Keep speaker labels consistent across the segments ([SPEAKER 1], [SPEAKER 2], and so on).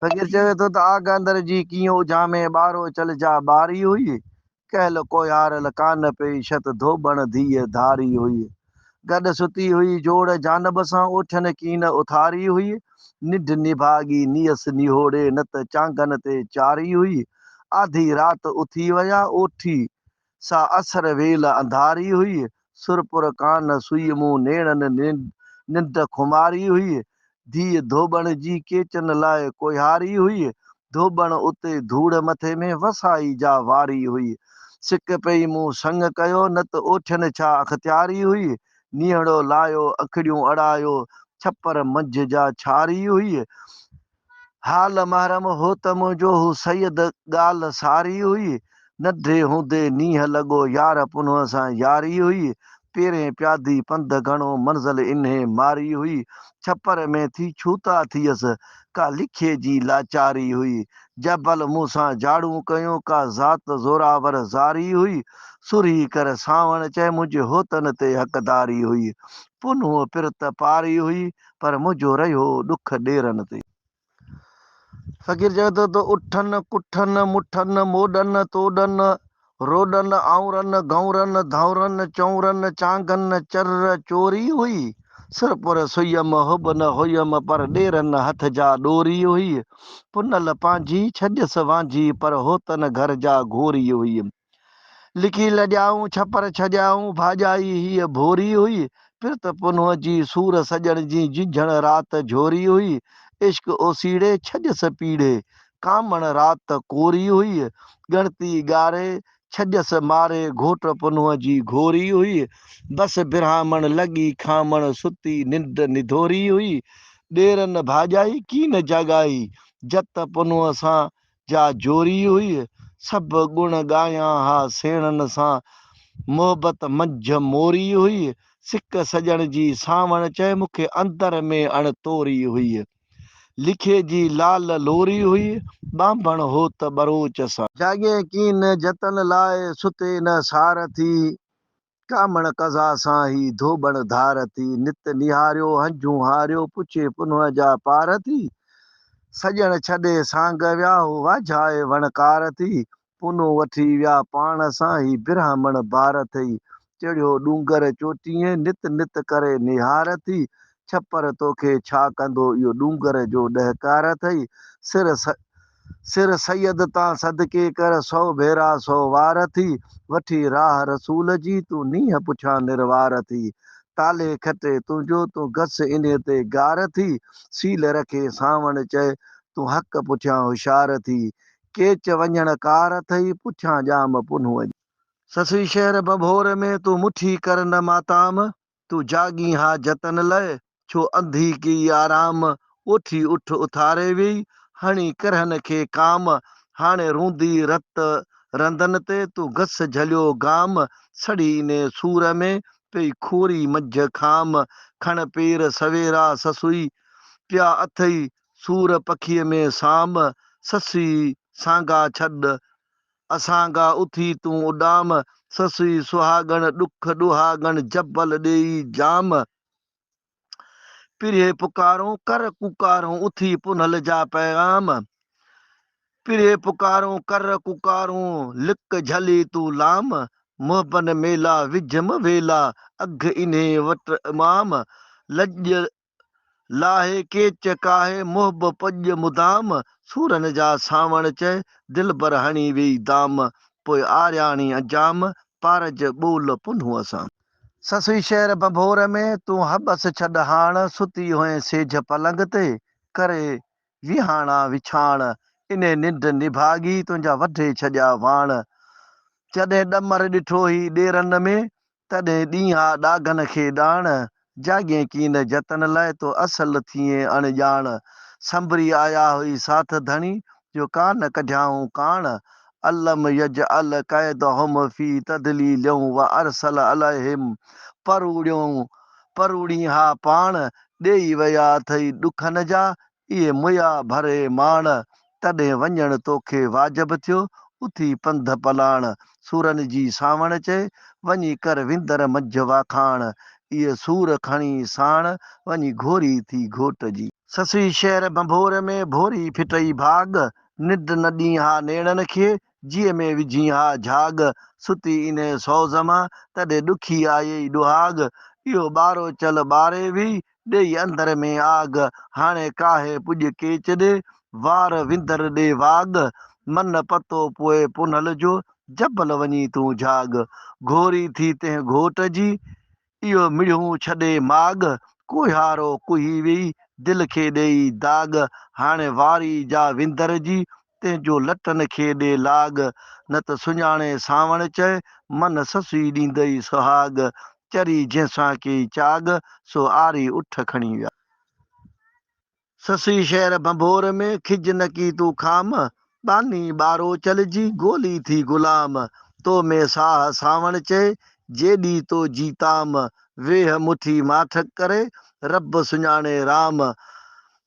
[SPEAKER 1] फ़कीर चवे थो त आग अंदर जी कीअं उजामे ॿारो चल जा ॿारी हुई कहल कोयारल कान पई छत धोबण धीअ धारी हुई गॾु सुती हुई जोड़ जानब सां ओठन कीन उथारी हुई निढ निभागी नियस निहोड़े न त चांगन ते चारी हुई आधी रात उथी वया ओठी सा असर वेल अंधारी हुई सुरपुर कान सुई मुंह नेड़न निंड खुमारी हुई धीअ धोबण जी केचन लाइ कोहारी हुई धोबण उते धूड़ मथे में वसाई जा वारी हुई सिक पई मूं संग कयो न त ओठियन छा अख़्तियारी हुई नीहड़ो लायो अखड़ियूं अड़ायो छपर मंझ जा छारी हुई हाल महरम हो त मुंहिंजो हू सैयद ॻाल्हि सारी हुई नंढे हूंदे नींहं लॻो यार पुनः सां यारी हुई पेरें प्यादी पंध घणो मंज़िल इन्हे मारी हुई छपर में थी छूता थियसि का लिखे जी लाचारी हुई जबल मूंसां झाड़ू कयूं का ज़ात ज़ोरावर ज़ारी हुई सुरी कर सावण चए मुंहिंजे होतन ते हक़दारी हुई पुनः पिरत पारी हुई पर मुंहिंजो रहियो ॾुख ॾेरनि ते फ़कीर चवे थो त उठनि कुठनि मुठनि मोॾनि तोॾनि रोॾनि आउरनि गौरनि धौरनि चौरनि चांगनि चर चोरी हुई सिरपुर सुयम हुब न हुयम पर ॾेरनि हथ जा ॾोरी हुई पुनल पंहिंजी छॼसि वांझी पर होतन घर जा घोरी हुई लिखी लॼाऊं छपर छॼाऊं भाॼाई हीअ भोरी हुई पिरत पुनः जी सूर सॼण जी झिझण राति झोरी हुई इश्क ओसीड़े छॼसि पीड़े कामण राति कोरी हुई ॻणती ॻारे छॼसि मारे घोट पुनः जी घोरी हुई बस बिरहामण लॻी खामण सुती निंड निधोरी हुई ॾेरनि भाॼाई कीन जॻाई जत पुनः सां जा जोरी हुई सभु गुण ॻायां हा सेणनि सां मोहबत मंझ मोरी हुई सिक सॼण जी सावण चए मूंखे अंदर में अणतोरी हुई लिखे जी लाल लोरी हुई ॿांभण हो त बरोच सां जाॻे कीन जतन लाइ सुते न सार थी कामण कज़ा सां ही धोबण धार थी नित निहारियो हंझूं हारियो पुछे पुनः जा पार थी सॼण छॾे सांग विया हो वाझाए वणकार थी पुनो वठी विया पाण सां ही बिरहामण बार थई चढ़ियो डूंगर चोटीअ नित नित करे निहार थी छपर तोखे छा कंदो इहो डूंगर जो ॾहकार अथई सिर सैयद तां सदके कर 100 भेरा 100 वार थी वठी राह रसूल जी तूं नींहं पुछां निर्वार थी ताले खटे तुंहिंजो तूं घस इन ते गार थी सील रखे सावण चए तूं हक़ पुछां होशियार थी केच वञण कार अथई पुछां ॼाम पुनः ससुई शहर बभोर में तूं मुठी कर न माताम तूं जागी हा जतन लय छो अंधी की आराम ओठी उठ उथारे वेई हणी करहन खे काम हाणे रूंदी रत रंधन ते तूं घस झलियो गाम सड़ी ने सूर में पई खोरी मझ खाम खण पेर सवेरा ससुई पिया अथई सूर पखीअ में साम ससी सांगा छॾ असांगा उथी तूं उॾाम ससुई सुहागण ॾुख ॾुहागण जबल ॾेई जाम पिरे पुकारूं कर कुकारूं उथी पुनल जा पैगाम पिरे पुकारूं कर कुकारूं लिक झली तूं लाम मोहबन मेला विझम वेला अघ इन्हे वट इमाम लॼ लाहे केच काहे मोहब पॼ मुदाम सूरन जा सावण चए दिल बर हणी वेई दाम पोइ आरियाणी अजाम पारज ॿोल पुनः सां ससुई शहर बभोर में तूं हबस छॾ हाण सुती हुए सेझ पलंग ते करे विहाणा विछाण इन निंड निभागी तुंहिंजा वढे छॾिया वाण जॾहिं ॾमर ॾिठो ही ॾेरन में तॾहिं ॾींहं ॾागन खे ॾाण जाॻे कीन जतन लाइ तो असल थिए अणॼाण संभरी आया हुई साथ धणी जो कान कढियाऊं काण अलम यज अल क़ैद हम फी तदलीलूं व अरसल अलहिम परूड़ी हा पाण ॾेई विया अथई ॾुखन जा इहे मुया भरे माण तॾहिं वञण तोखे वाजिब थियो उथी पंध पलाण सूरन जी सावण चए वञी कर विंदर मझ वाखाण इहे सूर खणी साण वञी घोरी थी घोट जी। ससुई शहर बंभोर में भोरी फिटई भाग, निड न ॾीं हा नेणनि खे जीअ में विझी हा झाग। सुती इन सौज़ मां तॾहिं ॾुखी आई ॾुहाग, इहो ॿारो चल ॿारे बि ॾेई अंदर में आग। हाणे काहे पुॼ केच ॾे वार विंदर ॾे वाग, मन पतो पोइ पुनल जो जबल वञी तूं झाग। घोरी थी तंहिं घोट जी इहो मिड़ियूं छॾे माग, कोहारो कुही वेई दिलि खे ॾेई दाग। हाणे वारी जा विंदर जी तंहिंजो लटनि खे ॾे लाग, न त सुञाणे सावण चए मन ससुई ॾींदई सुहाग। चरी जंहिंसां कई चाग सो आरी उठ खणी विया। ससुई शहर बंभोर में खिज न की तूं खाम, बानी ॿारो चलिजी गोली थी गुलाम। तो में साह सावण चए जेॾी तो जीताम, वेह मुठी माठ करे रब सुञाणे राम।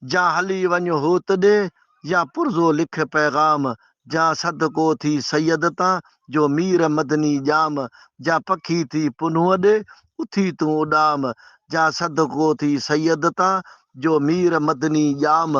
[SPEAKER 1] जा हली वञ होत ॾे या पुरज़ो लिख पैगाम, जा सदको थी सैयद तां जो मीर मदनी ॼाम। जा पखी थी पुनूअ ॾे उथी तूं उॾाम, जा सदको थी सैयद तां जो मीर मदनी ॼाम।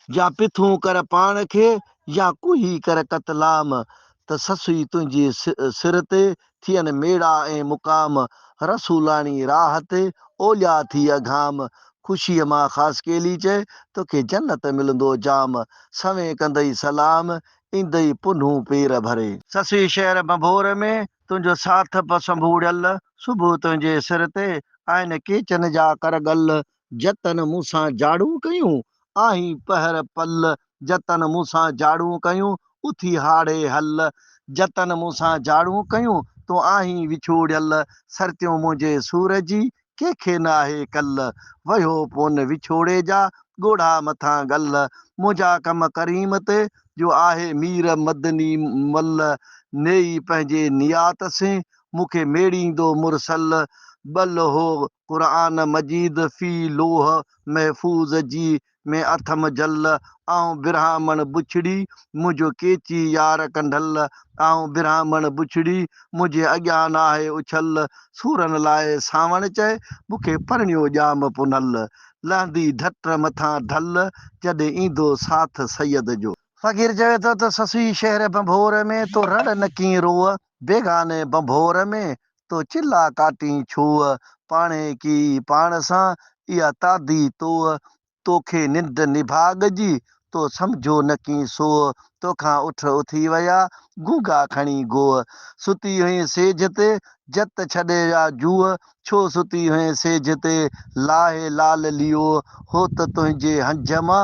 [SPEAKER 1] या पिथूं कर पाण खे या कुही कर कतलाम, त ससुई तुंहिंजे सिर ते थियनि मेड़ा ऐं मुक़ाम। रसूलाणी राह ते ओलिया थी अघाम, ख़ुशीअ मां ख़ासि केली चए तोखे जन्नत मिलंदो जाम। सवें कंदई सलाम ईंदई पुनूं पेर भरे। ससुई शहर बंभोर में तुंहिंजो साथ संभूड़ियल, सुबुह तुंहिंजे सिर ते आहिनि केचन जा करगल। जतन मूंसां झाड़ू कयूं आहीं पहर पल, जतन मूंसां झाड़ू कयूं उथी हाड़े हल। जतन मूंसां झाड़ू कयूं तो आहीं विछोड़ियल, सरतियूं मुंहिंजे सूर जी कंहिंखे न आहे कल। वयो पोन विछोड़े जा ॻोढ़ा मथां गल, मुंहिंजा कम करीम ते जो आहे मीर मदनी मल। नेई पंहिंजे नियात से मूंखे मेड़ींदो मुरसल, बल हो क़ुरान मजीद फी लोह महफ़ूज़ जी में अथम जल। आऊं ब्राह्मण बुछड़ी मुंहिंजो केची यार कंढल, आऊं ब्राह्मण बुछड़ी मुंहिंजे अॻियां न आहे उछल। सूरनि लाइ सावण चए मूंखे परिणियो ॼाम पुनल, लहंदी ढट मथां ढल जॾहिं ईंदो साथ सैयद जो। फ़क़ीर चवे थो त ससुई शहर बंभोर में तो रड़ न कीं रोअ, बेगाने बंभोर में तो चिला काटी छूअ। पाणे की पाण सां इहा तादी तोअ, तोखे निंड निभाग जी तो सम्झो न की सोअ। तोखां उठ उथी विया गूंगा खणी गोअ, सुती हुई सेज ते जत छॾे या जूअ। छो सुती हुई सेज ते लाहे लाल लियो, हो त तुंहिंजे हंज मां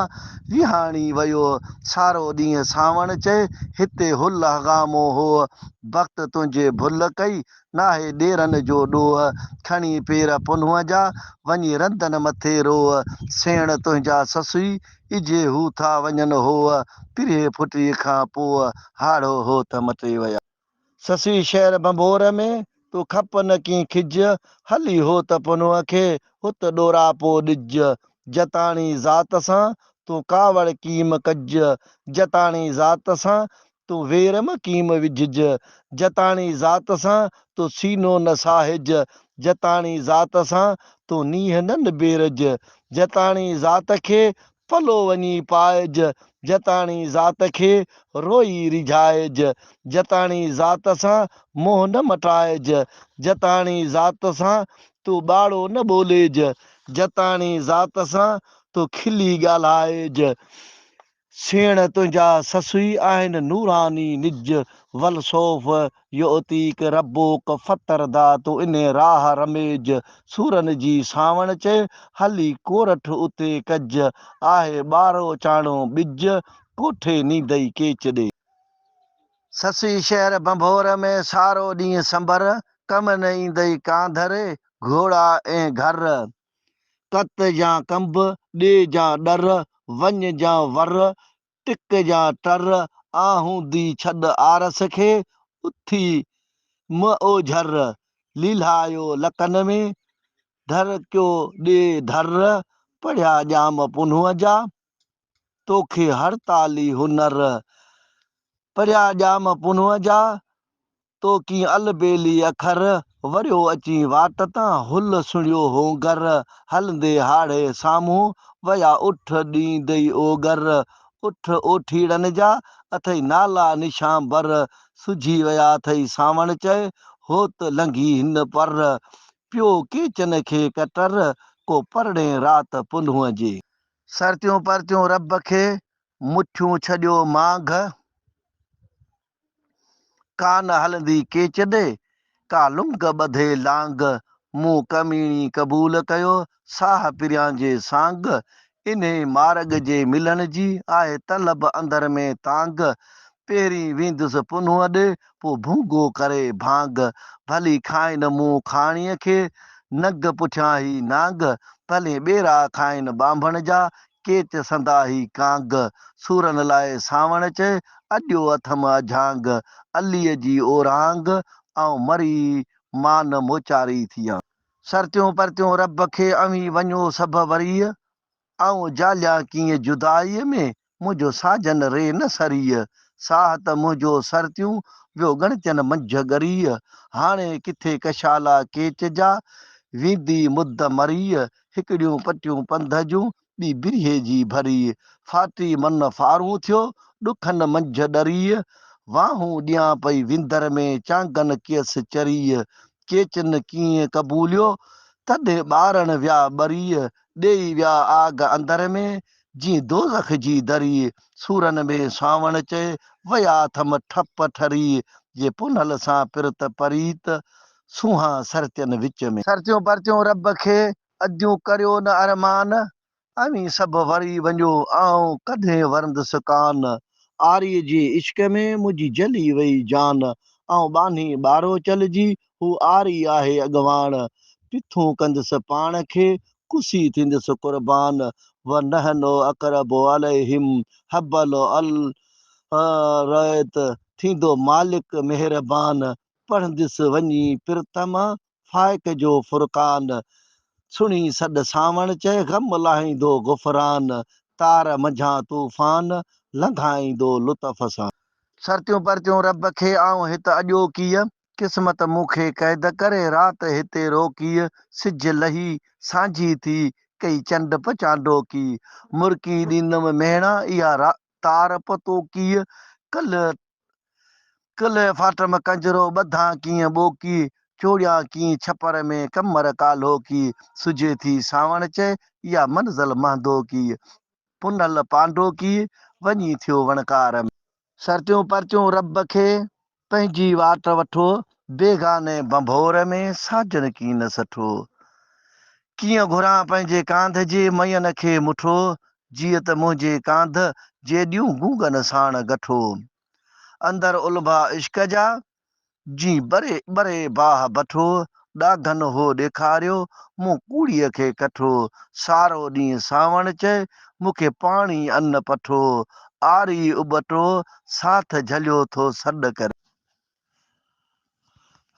[SPEAKER 1] विहाणी वियो। सारो ॾींहुं सावण चए हिते हुल हगामो हो, वक़्तु तुंहिंजे भुल कई नाहे ॾेरनि जो ॾोह। खणी पेर पुनूअ जा वञी रंधनि मथे रोअ, सेण तुंहिंजा ससुई इजे हू था वञनि होअ। पिरे फुटीअ खां पोइ हाड़ो हो त मटे विया। ससुई शहर बंभोर में तूं खप न की खिज, हली हो त पुनूअ खे हुत ॾोरा पो ॾिज। जताणी ज़ात सां तूं कावड़ कीम कज, जताणी ज़ात सां तूं वेर म कीम विझज। जताणी ज़ात सां तूं सीनो न साहिज, जताणी ज़ात सां तूं नीह न निबेरज। जताणी ज़ात खे पलो वञी पाइज, जताणी ज़ात खे रोई रिझाइज। जताणी ज़ात सां मोह न मटाइज, जताणी ज़ात सां तूं ॿाड़ो न ॿोलेज। जताणी ज़ात सां तूं खिली ॻाल्हाइज। सेण तुंहिंजा ससुई आहिनि नूरानी निज, वल सौफ़ योतीक रबोक फ़तरदा तूं इन राह रमेज। सूरनि जी सावण चए हली कोरठ उते कज, आहे ॿारो चाणो ॿिज कोठे नींदई केच ॾे। ससुई शहर बंभोर में सारो ॾींहुं संबर, कम न ईंदई कांधरे घोड़ा ऐं घर। तत जा कंब ॾे जा डर, वञ जा वर टिक जा टर। आहूंदी छॾ आरस खे उथी म ओझर, लील्हायो लकनि में धर कयो ॾे धर। पढ़िया ॼाम पुनूअ जा तोखे हड़ताली हुनर, पढ़िया ॼाम पुनूअ जा तो की अलबेली अखर। वरियो अची वाट तां हुल सुणियो हो घर हलंदे हाड़े साम्हूं वया उठ ॾींदई ओ घर उठ ओठीड़नि जा अथई नाला निशां बर सुझी विया अथई सावण चए हो त लंघी हिन पर पियो केचन खे कटर को परड़े रात पुन्हूअ जे सरतियूं परतियूं रब खे मुठियूं छॾियो मांघ कान हलंदी केच ॾे का लुंग ॿधे लांग मूं कमीणी क़बूल कयो साह पिरियां जे सांग इन्हे मार्ग जे मिलण जी आहे तलब अंदर में तांग पहिरीं वेंदुसि पुन्हूअ ॾे पोइ भूंगो करे भांग भली खाइनि मूं खाणीअ खे नग पुठियां ई नांग भले ॿेरा खाइनि ॿांभण जा केच संदा ई कांग सूरनि लाइ सावण चए अॼो अथम अझांग अलीअ जी ओरांग ऐं मरी मान मोचारी थियां सरतियूं परतियूं रब खे अवी वञो सभु वरीअ ऐं जालिया कीअं जुदाईअ में मुंहिंजो साजन रे न सरीअ साह त मुंहिंजो सरतियूं वियो गणचन मंझ ॻरीअ हाणे किथे कशाला केच जा वेंदी मुद मरीअ हिकिड़ियूं पटियूं पंध जूं ॿी बिरहे जी भरी फाटी मन फारूं थियो ॾुखनि मंझ ॾरीअ वाहूं ॾियां पई विंदर में चांगन कियसि चरीअ केचन कीअं क़बूलियो तॾहिं ॿारनि विया ॿरीअ ॾेई विया आग अंदर में जीअं दोज़ख जी दरी सूरनि में सावण चए वया थम ठप ठरी जे पुनल सां पिरत परीत सुहा सरतियुनि विच में सरतियूं परतियूं रब खे अॼूं करियो न अरमान अवी सभु वरी वञो ऐं कॾहिं वरंदुसि कान आरीअ जे इश्क में मुंहिंजी जली वई जान ऐं बानी ॿारो चलिजी हू आरी आहे अॻवान पिथूं कंदुसि पाण खे कुसी थींदुसि क़ुर्बान व नहनो अकरबो अलहिम हबल अल रयत थींदो मालिक महिरबान पढ़ंदुसि वञी पिरतम फाइक जो फुरकान सुणी सॾ सावण चए ग़म लाहींदो गुफ़रान तार मंझां तूफ़ान लंघाईंदो लुत्फ़ सां सरतियूं परतियूं रब खे आऊं हिते अॼो कीअ क़िस्मत मूंखे क़ैद करे राति हिते रोकीअ सिज लही सांझी थी कई चंड पचांडो की मुर्की ॾींदमि मेणा इहा तार पतो कीअ कल फाटम कंजरो ॿधां कीअं ॿोकी चोड़ियां कीअं छपर में कमर कालो की सुजे थी सावण चए इहा मंज़िल महंदो की पुनल पांडो की वञी थियो वणकार में सरतियूं परतियूं रब खे पंहिंजी वाट वठो बेगाने बंभोर में साजन की न सठो कीअं घुरां पंहिंजे कांध जे मयन खे मुठो जीअं त मुंहिंजे कांध जेॾियूं गूंगन साण गठो अंदर उलभा इश्क जा जी बरे बरे बाह बठो ॾाघन हो ॾेखारियो मूं कूड़ीअ खे कठो सारो ॾींहुं सावण चए मूंखे पाणी अन्न पठो आरी उबटो साथ झलियो थो सॾ करे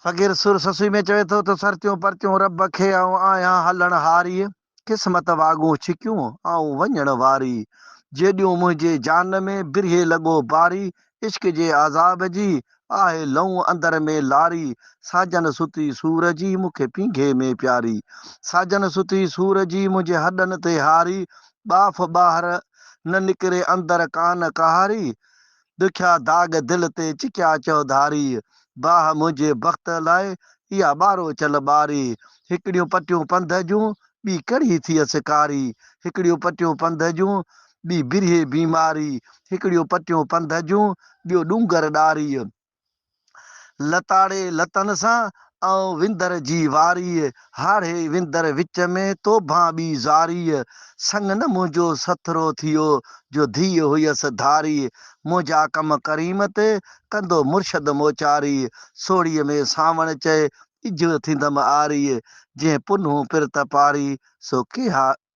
[SPEAKER 1] फ़क़ीर सुर ससुई में चवे थो त सरतियूं परतियूं रब खे आहियां हलण हारी क़िस्मत वाॻूं छिकियूं वञण वारी जेॾियूं मुंहिंजे जान में बिरहे लॻो बारी इश्क जे आज़ाब जी आहे लहूं अंदर में लारी साजन सुती सूर जी मूंखे पींघे में प्यारी साजन सुती सूर जी मुंहिंजे हॾनि ते हारी बाफ़ ॿाहिरि न निकिरे अंदर कान कहारी ॾुखिया दाग दिलि ते चिकिया चौधारी बाह मुंहिंजे बख़्त लाइ इहा ॿारो चल ॿारी हिकिड़ियूं पटियूं पंध जूं ॿी कड़ी थियसि कारी हिकिड़ियूं पटियूं पंध जूं ॿी बिरहे बीमारी हिकिड़ियूं पटियूं पंध जूं ॿियो ॾूंगर ॾारी लताड़े लतनि सां विंदर जी वारी हाड़े विंदर विच में तोभां ॿी ज़ारी संग न मुंहिंजो सथरो थियो जो धीअ हुयसि धारी मुंहिंजा कम करीम ते कंदो मुर्शद मोचारी सोड़ीअ में सावण चए इज थींदमि आरी जंहिं पुन्हूं पिरत पारी सो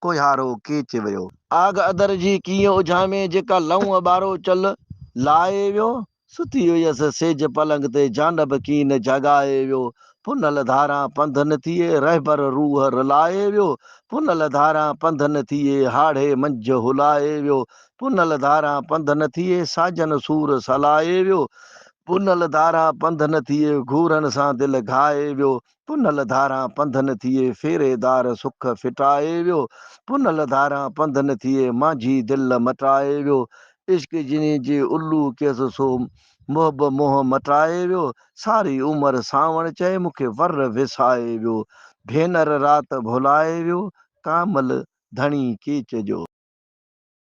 [SPEAKER 1] कोहारो केच वियो आग अदर जी कीअं उझामे जेका लहूं ॿारो चल लाहे वियो सुती हुयसि सेज पलंग ते जानब कीन जॻाए वियो पुनल धारा पंध न थिए रहबर रूह रुलाए वियो पुनल धारा पंध न थिए हाड़े मंझ हुलाए वियो पुनल धारा पंध न थिए साजन सूर सलाए वियो पुनल धारा पंध न थिए घूरन सां दिल घाए वियो। पुनल धारा पंध न थिए फेरेदार सुख फिटाए वियो। पुनल धारा पंध न थिए माझी दिल मटाए वियो। इश्क जिनी जे उल्लू कियसि सो मोहब मोह मटाए वियो। सारी उमिरि सावण चए मूंखे वर विसाए वियो। भेनर राति भुलाए वियो कामल धणी केच जो।